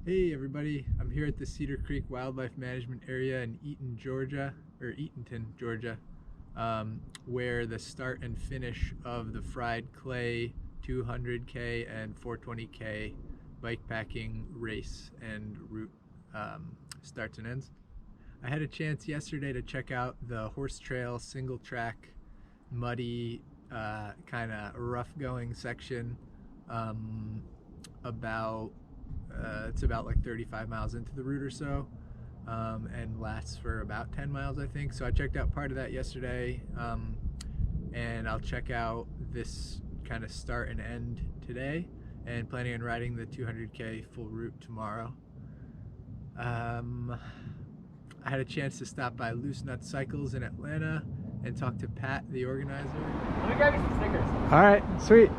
Hey everybody, I'm here at the Cedar Creek Wildlife Management Area in Eatonton, Georgia, where the start and finish of the Fried Clay 200K and 420K bikepacking race and route starts and ends. I had a chance yesterday to check out the horse trail single track, muddy, kind of rough going section about it's about like 35 miles into the route or so, and lasts for about 10 miles, I think. So I checked out part of that yesterday, and I'll check out this kind of start and end today, and planning on riding the 200K full route tomorrow. I had a chance to stop by Loose Nut Cycles in Atlanta and talk to Pat, the organizer. Let me grab you some stickers. All right, sweet.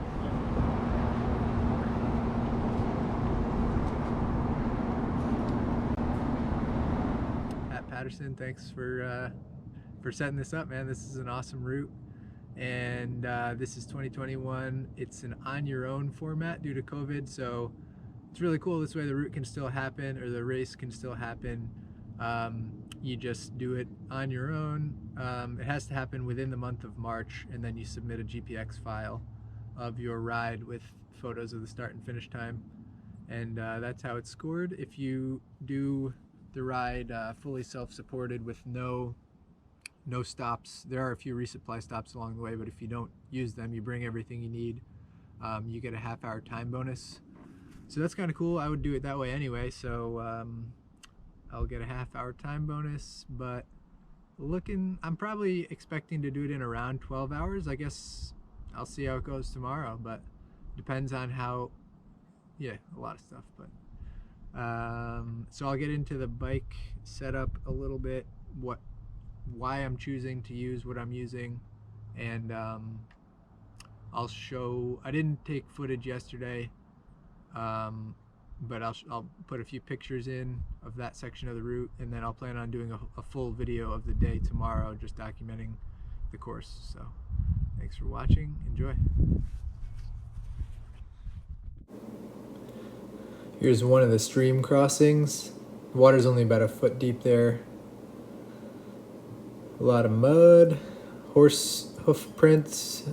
Patterson, thanks for setting this up, man. This is an awesome route, and this is 2021. It's an on your own format due to COVID, so it's really cool. This way the route can still happen, or the race can still happen. You just do it on your own. It has to happen within the month of March, and then you submit a GPX file of your ride with photos of the start and finish time, and that's how it's scored. If you do the ride fully self-supported with no stops, there are a few resupply stops along the way, but if you don't use them, you bring everything you need, you get a half-hour time bonus. So that's kind of cool. I would do it that way anyway, so I'll get a half-hour time bonus, but I'm probably expecting to do it in around 12 hours. I guess I'll see how it goes tomorrow, but depends on how, a lot of stuff. But so I'll get into the bike setup a little bit, why I'm choosing to use what I'm using, and I'll show. I didn't take footage yesterday, but I'll put a few pictures in of that section of the route, and then I'll plan on doing a full video of the day tomorrow, just documenting the course. So thanks for watching. Enjoy. Here's one of the stream crossings. The water's only about a foot deep there. A lot of mud, horse hoof prints,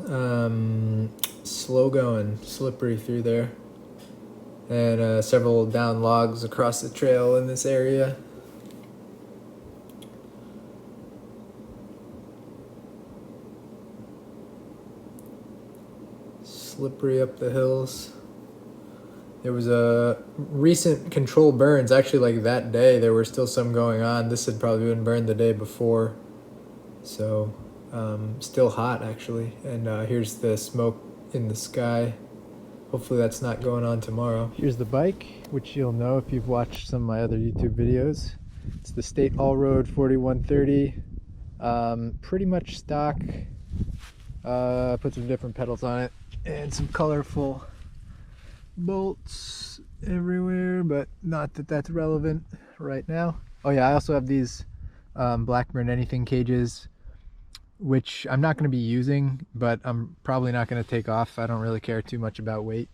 slow going, slippery through there. And several down logs across the trail in this area. Slippery up the hills. There was a recent controlled burns, actually like that day, there were still some going on. This had probably been burned the day before. So, still hot actually. And here's the smoke in the sky. Hopefully that's not going on tomorrow. Here's the bike, which you'll know if you've watched some of my other YouTube videos. It's the State All Road 4130. Pretty much stock. Put some different pedals on it and some colorful bolts everywhere, but not that that's relevant right now. Oh yeah, I also have these Blackburn Anything cages, which I'm not going to be using, but I'm probably not going to take off. I don't really care too much about weight,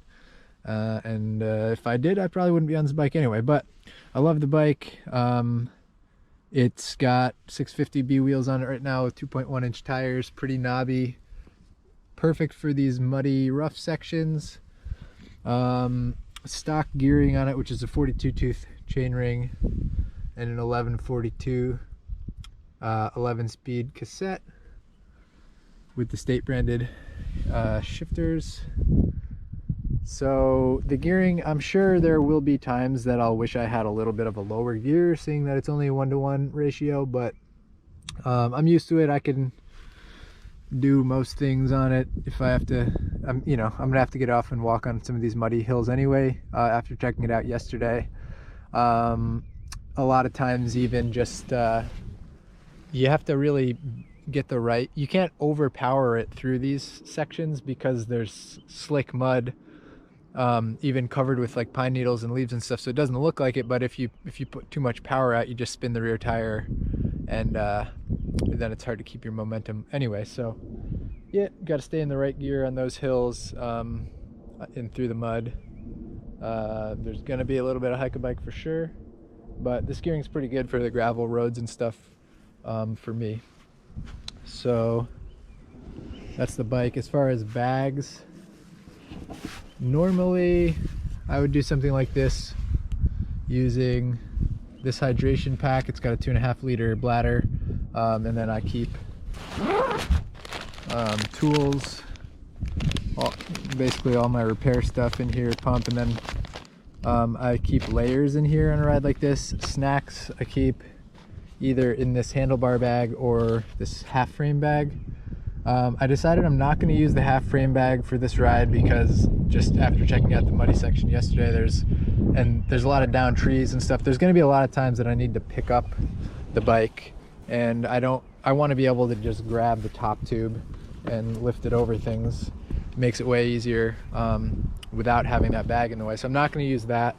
and if I did, I probably wouldn't be on this bike anyway. But I love the bike. It's got 650B wheels on it right now with 2.1 inch tires, pretty knobby, perfect for these muddy rough sections. Stock gearing on it, which is a 42 tooth chainring and an 1142 11 speed cassette with the State branded shifters. So the gearing, I'm sure there will be times that I'll wish I had a little bit of a lower gear, seeing that it's only a 1-to-1 ratio, but I'm used to it. I can do most things on it. If I have to, I'm gonna have to get off and walk on some of these muddy hills anyway, after checking it out yesterday. A lot of times even just you have to really get the right, you can't overpower it through these sections because there's slick mud, even covered with like pine needles and leaves and stuff, so it doesn't look like it, but if you put too much power out, you just spin the rear tire, and then it's hard to keep your momentum anyway. So yeah, got to stay in the right gear on those hills, and through the mud. There's gonna be a little bit of hike a bike for sure, but this gearing's pretty good for the gravel roads and stuff, for me. So that's the bike. As far as bags, normally I would do something like this using this hydration pack. It's got a 2.5 liter bladder, and then I keep tools, basically all my repair stuff in here, pump, and then I keep layers in here on a ride like this. Snacks I keep either in this handlebar bag or this half frame bag. I decided I'm not going to use the half frame bag for this ride because just after checking out the muddy section yesterday, there's a lot of down trees and stuff. There's going to be a lot of times that I need to pick up the bike, and I want to be able to just grab the top tube and lift it over things. It makes it way easier without having that bag in the way. So I'm not going to use that.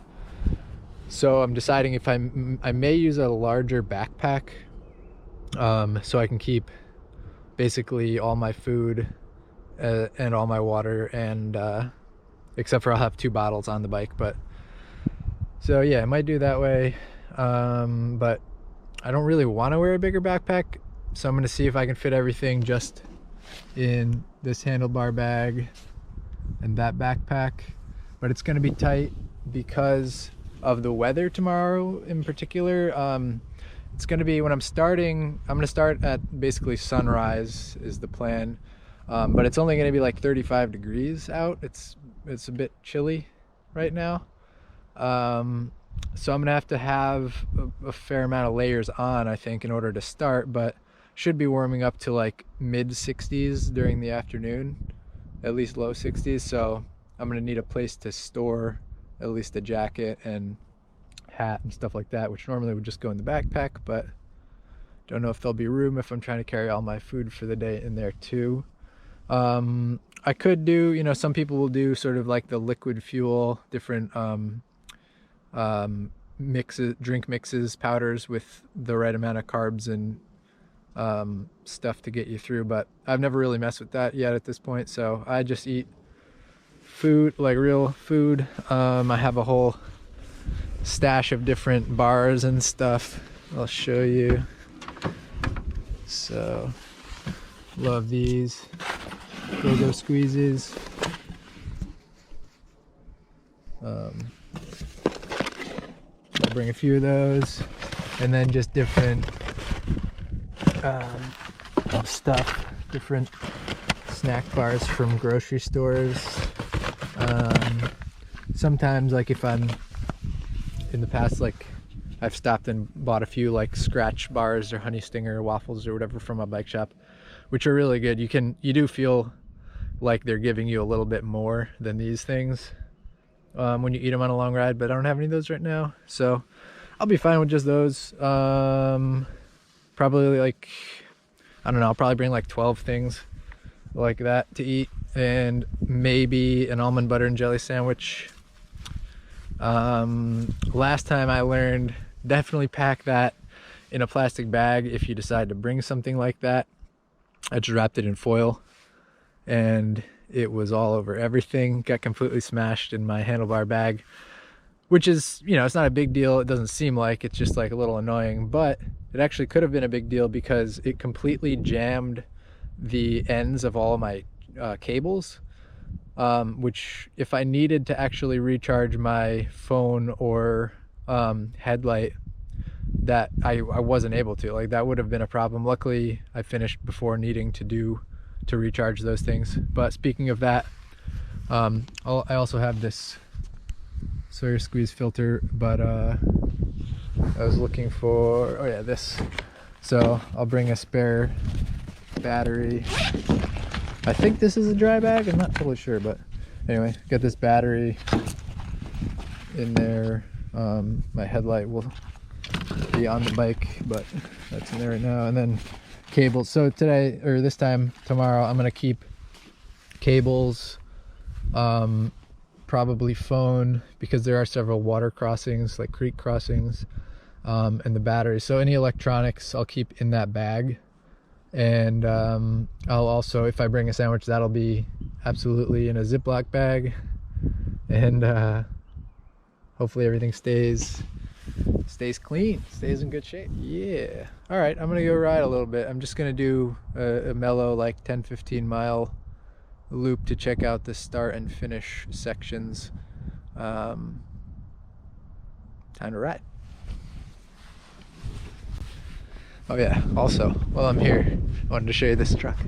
So I'm deciding if I may use a larger backpack, so I can keep basically all my food and all my water, and except for I'll have 2 bottles on the bike. But so yeah, I might do that way, but I don't really want to wear a bigger backpack, so I'm going to see if I can fit everything just in this handlebar bag and that backpack. But it's going to be tight because of the weather tomorrow in particular. It's going to be, when I'm going to start at basically sunrise is the plan, but it's only going to be like 35 degrees out. It's a bit chilly right now, so I'm going to have a fair amount of layers on, I think, in order to start, but should be warming up to like mid 60s during the afternoon, at least low 60s. So I'm going to need a place to store at least a jacket and hat and stuff like that, which normally would just go in the backpack, but don't know if there'll be room if I'm trying to carry all my food for the day in there too. I could do, some people will do sort of like the liquid fuel, different mixes, drink mixes, powders with the right amount of carbs and stuff to get you through, but I've never really messed with that yet at this point. So I just eat food, like real food. I have a whole stash of different bars and stuff. I'll show you. So love these Go-Go squeezes. I'll bring a few of those, and then just different stuff, different snack bars from grocery stores. Sometimes, like if I'm in the past, like I've stopped and bought a few like Scratch bars or Honey Stinger waffles or whatever from a bike shop, which are really good. You do feel like they're giving you a little bit more than these things when you eat them on a long ride, but I don't have any of those right now, so I'll be fine with just those. Probably like, I don't know, I'll probably bring like 12 things like that to eat, and maybe an almond butter and jelly sandwich. Last time I learned, definitely pack that in a plastic bag if you decide to bring something like that. I just wrapped it in foil and it was all over everything, got completely smashed in my handlebar bag, which is, it's not a big deal. It doesn't seem like, it's just like a little annoying, but it actually could have been a big deal because it completely jammed the ends of all of my cables, which if I needed to actually recharge my phone or headlight, that I wasn't able to. Like, that would have been a problem. Luckily I finished before needing to recharge those things. But speaking of that, I also have this Sawyer squeeze filter, but I was looking for, oh yeah, this. So I'll bring a spare battery. I think this is a dry bag, I'm not totally sure, but anyway, got this battery in there. My headlight will be on the bike, but that's in there right now. And then cables. So today, or this time tomorrow, I'm gonna keep cables, probably phone, because there are several water crossings, like creek crossings, and the battery. So any electronics I'll keep in that bag. And I'll also, if I bring a sandwich, that'll be absolutely in a Ziploc bag. And hopefully everything stays clean, stays in good shape. Yeah. All right, I'm gonna go ride a little bit. I'm just gonna do a mellow like 10-15 mile loop to check out the start and finish sections. Time to ride. Oh yeah, also, while I'm here, I wanted to show you this truck.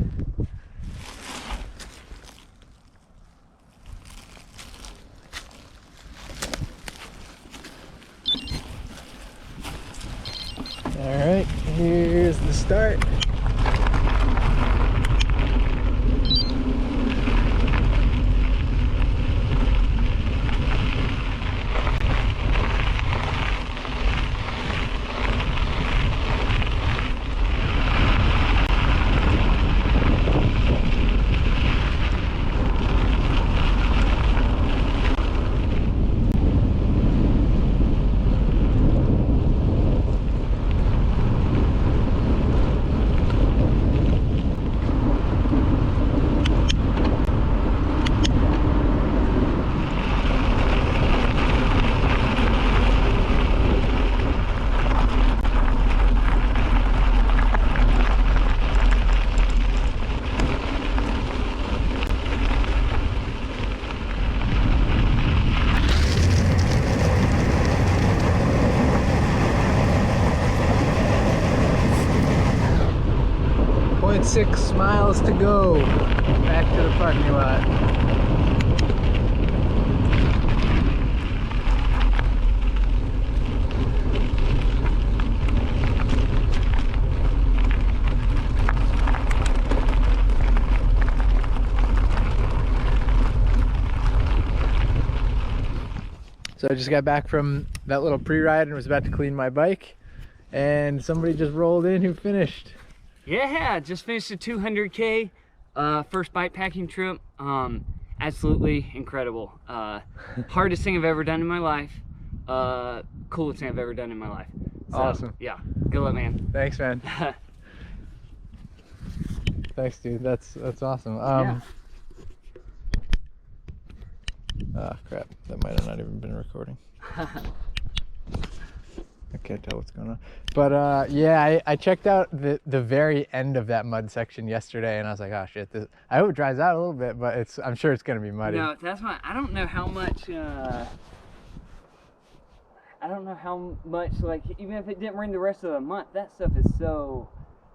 All right, here's the start. .6 miles to go back to the parking lot. So I just got back from that little pre-ride and was about to clean my bike, and somebody just rolled in who finished. Yeah, just finished a 200K first bike packing trip. Absolutely incredible. Hardest thing I've ever done in my life. Coolest thing I've ever done in my life. So, awesome. Yeah, good luck, man. Thanks, man. Thanks, dude. That's awesome. Yeah. Ah, crap. That might have not even been recording. I can't tell what's going on. But yeah, I checked out the very end of that mud section yesterday, and I was like, oh shit, I hope it dries out a little bit, but I'm sure it's gonna be muddy. No, that's why I don't know how much like, even if it didn't rain the rest of the month, that stuff is so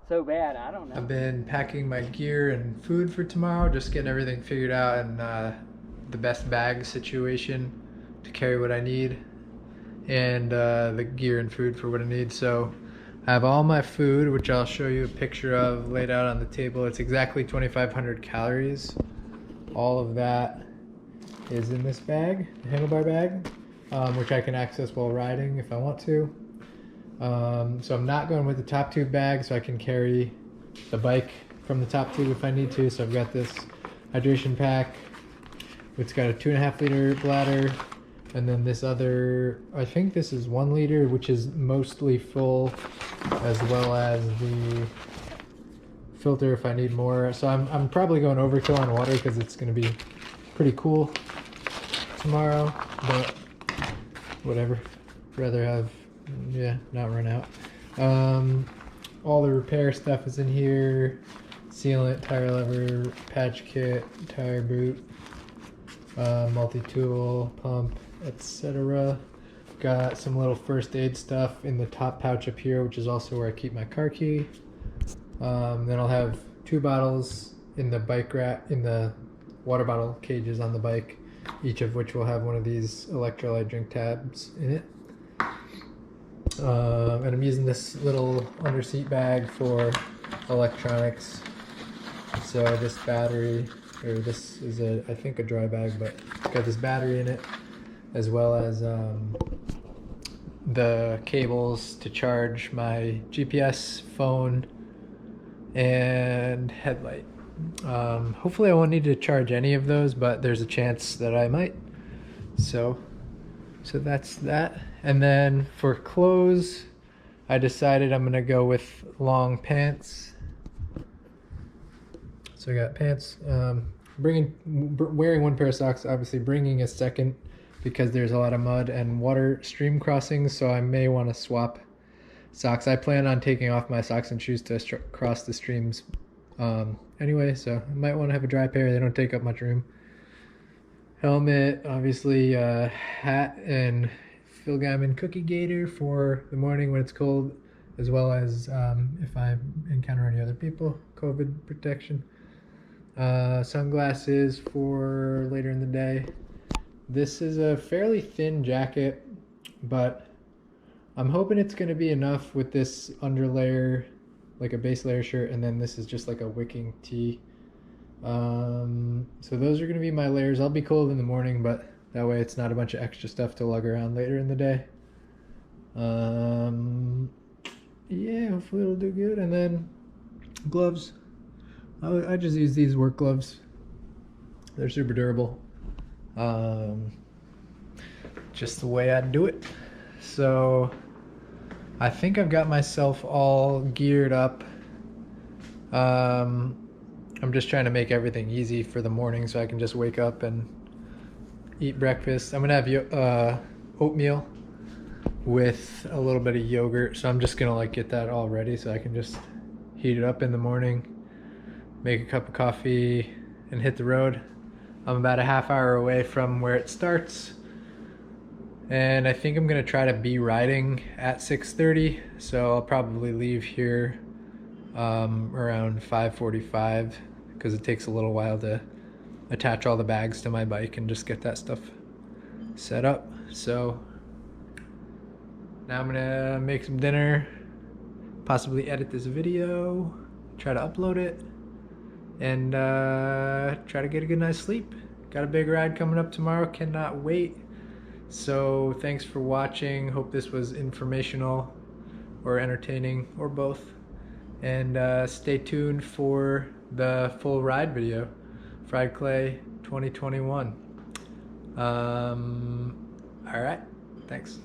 bad. I don't know. I've been packing my gear and food for tomorrow, just getting everything figured out, and the best bag situation to carry what I need, and the gear and food for what I need. So I have all my food, which I'll show you a picture of laid out on the table. It's exactly 2,500 calories. All of that is in this bag, the handlebar bag, which I can access while riding if I want to. So I'm not going with the top tube bag, so I can carry the bike from the top tube if I need to. So I've got this hydration pack. It's got a 2.5 liter bladder, and then this other, I think this is 1 liter, which is mostly full, as well as the filter if I need more. So I'm probably going overkill on water because it's going to be pretty cool tomorrow, but whatever. Rather have, not run out. All the repair stuff is in here: sealant, tire lever, patch kit, tire boot, multi-tool, pump, etc. Got some little first aid stuff in the top pouch up here, which is also where I keep my car key. Then I'll have 2 bottles in the bike rack, in the water bottle cages on the bike, each of which will have one of these electrolyte drink tabs in it. And I'm using this little under seat bag for electronics. So this battery, or this is I think a dry bag, but it's got this battery in it, as well as the cables to charge my GPS, phone, and headlight. Hopefully I won't need to charge any of those, but there's a chance that I might. So that's that. And then for clothes, I decided I'm gonna go with long pants. So I got pants, wearing 1 pair of socks, obviously bringing a second because there's a lot of mud and water stream crossings, so I may want to swap socks. I plan on taking off my socks and shoes to cross the streams anyway, so I might want to have a dry pair. They don't take up much room. Helmet, obviously, hat and Phil Gammon cookie gator for the morning when it's cold, as well as if I encounter any other people, COVID protection. Sunglasses for later in the day. This is a fairly thin jacket, but I'm hoping it's going to be enough with this underlayer, like a base layer shirt, and then this is just like a wicking tee. So those are going to be my layers. I'll be cold in the morning, but that way it's not a bunch of extra stuff to lug around later in the day. Yeah, hopefully it'll do good. And then gloves. I just use these work gloves. They're super durable. Just the way I do it. So I think I've got myself all geared up. I'm just trying to make everything easy for the morning so I can just wake up and eat breakfast. I'm gonna have oatmeal with a little bit of yogurt, so I'm just gonna like get that all ready so I can just heat it up in the morning, make a cup of coffee, and hit the road. I'm about a half hour away from where it starts, and I think I'm gonna try to be riding at 6:30, so I'll probably leave here around 5:45 because it takes a little while to attach all the bags to my bike and just get that stuff set up. So now I'm gonna make some dinner, possibly edit this video, try to upload it, and try to get a good night's sleep. Got a big ride coming up tomorrow, cannot wait. So thanks for watching. Hope this was informational or entertaining or both. And stay tuned for the full ride video, Fried Clay 2021. All right, thanks.